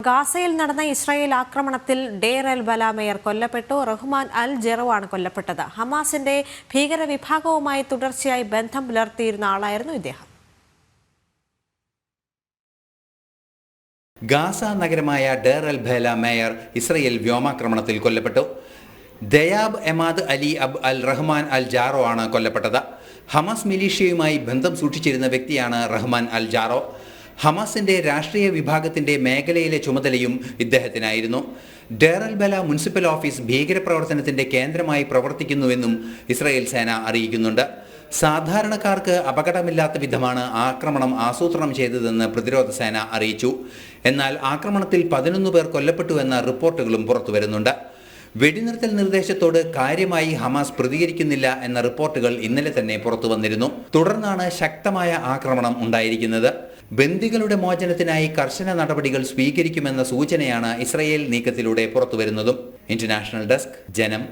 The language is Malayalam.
ഗാസയിൽ നടന്ന ഇസ്രായേൽ ആക്രമണത്തിൽ ഡെയർ അൽ ബല മേയർ കൊല്ലപ്പെട്ടു. റഹ്മാൻ അൽ ജറോവാണ് കൊല്ലപ്പെട്ടത്. ഹമാസിന്റെ ഭീകര വിഭാഗവുമായി തുടർച്ചയായി ബന്ധം പുലർത്തിയിരുന്ന ആളായിരുന്നു ഇദ്ദേഹം. ഗാസ നഗരമായ ഡെയർ അൽ ബല മേയർ ഇസ്രായേൽ വ്യോമാക്രമണത്തിൽ കൊല്ലപ്പെട്ടു. ദയാബ് എമാദ് അലി അബ് അൽ റഹ്മാൻ അൽ ജാറോ ആണ് കൊല്ലപ്പെട്ടത്. ഹമാസ് മിലീഷ്യയുമായി ബന്ധം സൂക്ഷിച്ചിരുന്ന വ്യക്തിയാണ് റഹ്മാൻ അൽ ജാറോ. ഹമാസിന്റെ രാഷ്ട്രീയ വിഭാഗത്തിന്റെ മേഖലയിലെ ചുമതലയും ഇദ്ദേഹത്തിനായിരുന്നു. ഡെയർ അൽ ബല മുനിസിപ്പൽ ഓഫീസ് ഭീകരപ്രവർത്തനത്തിന്റെ കേന്ദ്രമായി പ്രവർത്തിക്കുന്നുവെന്നും ഇസ്രായേൽ സേന അറിയിക്കുന്നുണ്ട്. സാധാരണക്കാർക്ക് അപകടമില്ലാത്ത വിധമാണ് ആക്രമണം ആസൂത്രണം ചെയ്തതെന്ന് പ്രതിരോധ സേന അറിയിച്ചു. എന്നാൽ ആക്രമണത്തിൽ 11 പേർ കൊല്ലപ്പെട്ടുവെന്ന റിപ്പോർട്ടുകളും പുറത്തുവരുന്നുണ്ട്. വെടിനിർത്തൽ നിർദ്ദേശത്തോട് കാര്യമായി ഹമാസ് പ്രതികരിക്കുന്നില്ല എന്ന റിപ്പോർട്ടുകൾ ഇന്നലെ തന്നെ പുറത്തു വന്നിരുന്നു. തുടർന്നാണ് ശക്തമായ ആക്രമണം ഉണ്ടായിരിക്കുന്നത്. ബന്ദികളുടെ മോചനത്തിനായി കർശന നടപടികൾ സ്വീകരിക്കുമെന്ന സൂചനയാണ് ഇസ്രായേൽ നീക്കത്തിലൂടെ പുറത്തുവരുന്നതും. ഇന്റർനാഷണൽ ഡെസ്ക്, ജനം.